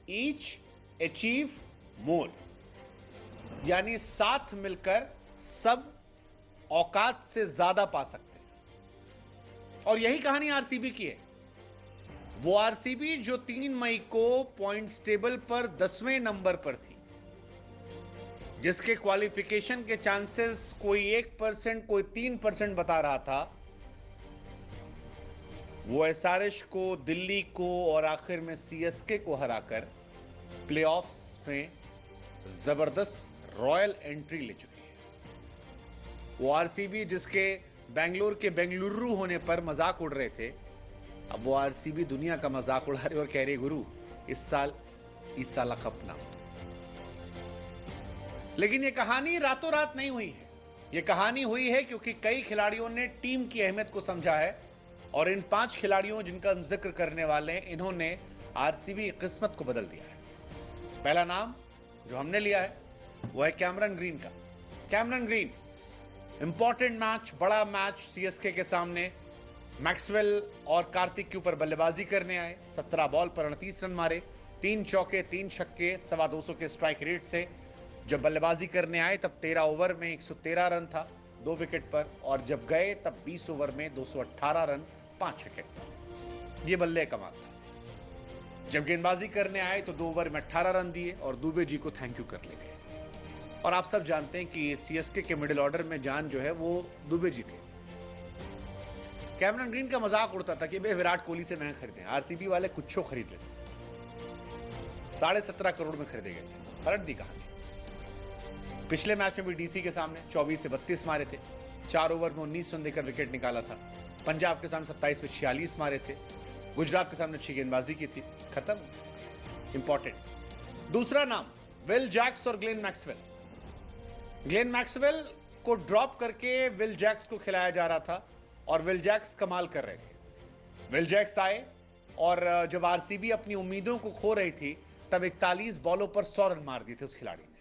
Each achieve more, यानी साथ मिलकर सब औकात से ज्यादा पा सकते हैं। और यही कहानी आरसीबी की है। वो आरसीबी जो 3 मई को पॉइंट्स टेबल पर 10वें नंबर पर थी, जिसके क्वालिफिकेशन के चांसेस कोई 1%, कोई 3% बता रहा था, वो एसआरएच को, दिल्ली को और आखिर में सीएसके को हराकर प्लेऑफ्स में जबरदस्त रॉयल एंट्री ले चुकी है। वो आरसीबी जिसके बेंगलोर के बेंगलुरु होने पर मजाक उड़ रहे थे, अब वो आरसीबी दुनिया का मजाक उड़ा रहे और कह रहे गुरु इस साल खपना। लेकिन ये कहानी रातों रात नहीं हुई है। ये कहानी हुई है क्योंकि कई खिलाड़ियों ने टीम की अहमियत को समझा है, और इन 5 खिलाड़ियों जिनका हम जिक्र करने वाले हैं, इन्होंने आरसीबी की किस्मत को बदल दिया है। पहला नाम जो हमने लिया है वो है कैमरन ग्रीन का। कैमरन ग्रीन, इंपॉर्टेंट मैच, बड़ा मैच सीएसके के सामने, मैक्सवेल और कार्तिक के ऊपर बल्लेबाजी करने आए। 17 बॉल पर 29 रन मारे, 3 चौके 3 छक्के, 225 के स्ट्राइक रेट से जब बल्लेबाजी करने आए तब 13 ओवर में 113 रन था 2 विकेट पर, और जब गए तब 20 ओवर में 218 रन 5 विकेट पर। ये बल्ले कमाल था। जब गेंदबाजी करने आए तो 2 ओवर में 18 रन दिए और दुबे जी को थैंक यू कर ले गए। और आप सब जानते हैं कि सीएसके के मिडिल ऑर्डर में जान जो है वो दुबे जी थे। कैमरन ग्रीन का मजाक उड़ता था कि भाई विराट कोहली से महंगा खरीदे, आरसीबी वाले कुछ खरीद लेते। 17.5 करोड़ में खरीदे गए थे। पलट दी कहानी। पिछले मैच में भी डीसी के सामने 24 से 32 मारे थे, 4 ओवर में 19 रन देकर विकेट निकाला था। पंजाब के सामने 27 में 46 मारे थे। गुजरात के सामने अच्छी गेंदबाजी की थी, खत्म। इंपॉर्टेंट दूसरा नाम विल जैक्स और ग्लेन मैक्सवेल। ग्लेन मैक्सवेल को ड्रॉप करके विल जैक्स को खिलाया जा रहा था और विल जैक्स कमाल कर रहे थे। विल जैक्स आए और जब आरसीबी अपनी उम्मीदों को खो रही थी तब 41 बॉलों पर 100 रन मार दिए थे उस खिलाड़ी ने।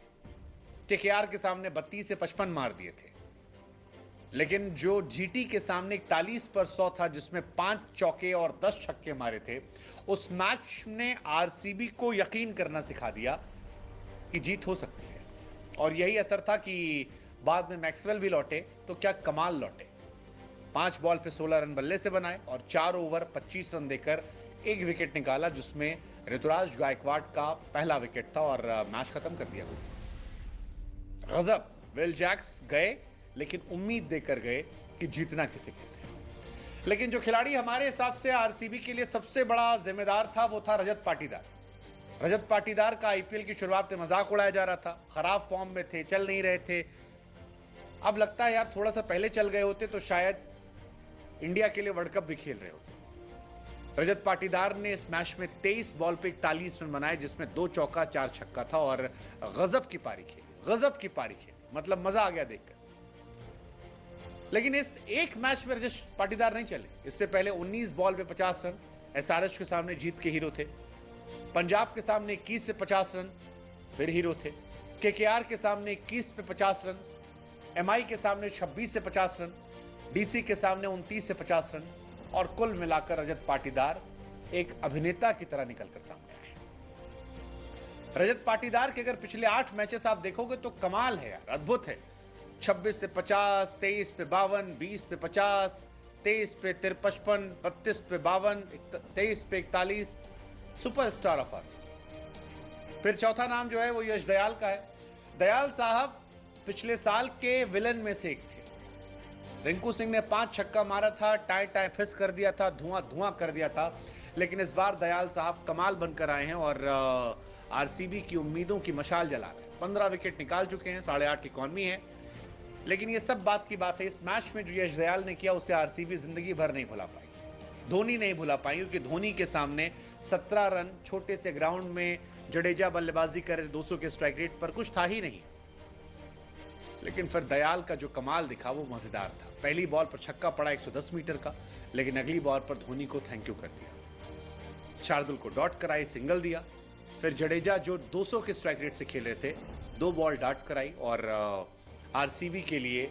केकेआर के सामने 32 से 55 मार दिए थे। लेकिन जो जीटी के सामने 41 पर 100 था, जिसमें 5 चौके और 10 छक्के मारे थे, उस मैच ने आरसीबी को यकीन करना सिखा दिया कि जीत हो सकती है। और यही असर था कि बाद में मैक्सवेल भी लौटे तो क्या कमाल लौटे। 5 बॉल पे 16 रन बल्ले से बनाए और 4 ओवर 25 रन देकर 1 विकेट निकाला, जिसमें ऋतुराज गायकवाड़ का पहला विकेट था और मैच खत्म कर दिया। गजब। विल जैक्स गए लेकिन उम्मीद देकर गए कि जीतना किसे कहते हैं। लेकिन जो खिलाड़ी हमारे हिसाब से आरसीबी के लिए सबसे बड़ा जिम्मेदार था वो था रजत पाटीदार। रजत पाटीदार का आईपीएल की शुरुआत में मजाक उड़ाया जा रहा था, खराब फॉर्म में थे, चल नहीं रहे थे। अब लगता है यार थोड़ा सा पहले चल गए होते तो शायद इंडिया के लिए वर्ल्ड कप भी खेल रहे होते। रजत पाटीदार ने इस मैच में 23 बॉल पे 41 रन बनाए, जिसमें 2 चौका 4 छक्का था और गजब की पारी खेली, गजब की पारी खेली, मतलब मजा आ गया देखकर। लेकिन इस एक मैच में रजत पाटीदार नहीं चले। इससे पहले 19 बॉल पे 50 रन एसआरएच के सामने जीत के हीरो थे। पंजाब के सामने 21 से 50 रन फिर हीरो थे। केकेआर के सामने 21 पे 50 रन, एमआई के सामने 26 से 50 रन, डीसी के सामने 29 से 50 रन, और कुल मिलाकर रजत पाटीदार एक अभिनेता की तरह निकलकर सामने आए। रजत पाटीदार के अगर पिछले 8 मैचेस आप देखोगे तो कमाल है यार, अद्भुत है। 26 से 50, 23 पे 52, 20 पे 50, 23 पे 53, 32 पे 52, 23 पे 41, सुपरस्टार ऑफ आरसीबी। फिर चौथा नाम जो है वो यश दयाल का है। दयाल साहब पिछले साल के विलन में से एक थे। रिंकू सिंह ने 5 छक्का मारा था, टाई टाई फिस कर दिया था, धुआं धुआं कर दिया था। लेकिन इस बार दयाल साहब कमाल बनकर आए हैं और आरसीबी की उम्मीदों की मशाल जला रहे हैं। 15 विकेट निकाल चुके हैं, 8.5 की इकॉनमी है। लेकिन ये सब बात की बात है, इस मैच में जो यश दयाल ने किया उसे आरसीबी जिंदगी भर नहीं भुला पाई, धोनी नहीं भुला पाई, क्योंकि धोनी के सामने 17 रन छोटे से ग्राउंड में जडेजा बल्लेबाजी करे 200 के स्ट्राइक रेट पर, कुछ था ही नहीं। लेकिन फिर दयाल का जो कमाल दिखा वो मजेदार था। पहली बॉल पर छक्का पड़ा 110 मीटर का, लेकिन अगली बॉल पर धोनी को थैंक यू कर दिया, शार्दुल को डॉट कराई, सिंगल दिया। फिर जडेजा जो 200 के स्ट्राइक रेट से खेल रहे थे, 2 बॉल डॉट कराई और आरसीबी के लिए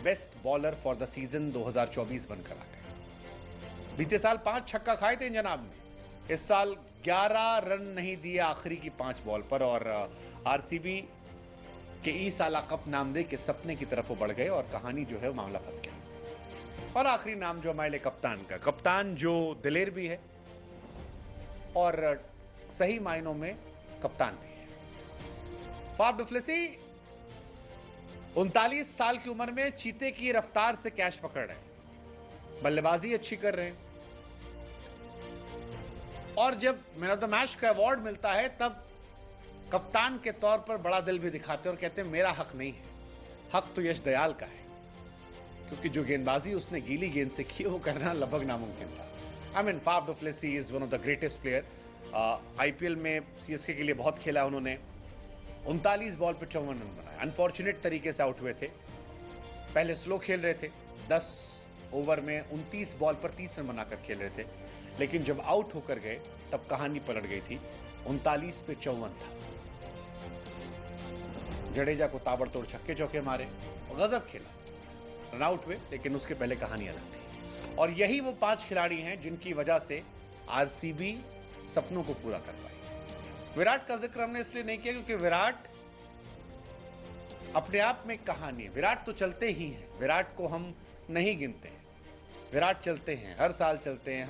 best bowler for the season 2024 बनकर आ गए। बीते साल 5 छक्का खाए थे जनाब ने, इस साल 11 रन नहीं दिए आखिरी की 5 बॉल पर और आरसीबी के ई साला कप नाम दे के सपने की तरफ वो बढ़ गए और कहानी जो है वो मामला फंस गया। और आखिरी नाम जो हमारे लिए कप्तान का, कप्तान जो दिलेर भी है और सही मायनों में कप्तान भी है। फाफ डु प्लेसी 39 साल की उम्र में चीते की रफ्तार से कैच पकड़ रहे हैं, बल्लेबाजी अच्छी कर रहे हैं और जब मैन ऑफ द मैच का अवार्ड मिलता है तब कप्तान के तौर पर बड़ा दिल भी दिखाते हैं और कहते हैं मेरा हक नहीं है, हक तो यश दयाल का है, क्योंकि जो गेंदबाजी उसने गीली गेंद से की वो करना लगभग नामुमकिन था। I mean Faf du Plessis is one of the greatest player. IPL में सीएसके के लिए बहुत खेला उन्होंने। 39 बॉल पर 54 रन बनाए। अनफॉर्चुनेट तरीके से आउट हुए थे। पहले स्लो खेल रहे थे, 10 ओवर में 29 बॉल पर 30 रन बनाकर खेल रहे थे, लेकिन जब आउट होकर गए तब कहानी पलट गई थी। 39 पे 54 था। जडेजा को ताबड़तोड़ छक्के चौके मारे और गजब खेला, रन आउट हुए, लेकिन उसके पहले कहानी अलग थी। और यही वो 5 खिलाड़ी हैं जिनकी वजह से आरसीबी सपनों को पूरा कर पाई। विराट का जिक्र हमने इसलिए नहीं किया क्योंकि विराट अपने आप में कहानी है। विराट तो चलते ही हैं, विराट को हम नहीं गिनते हैं। विराट चलते हैं, हर साल चलते हैं।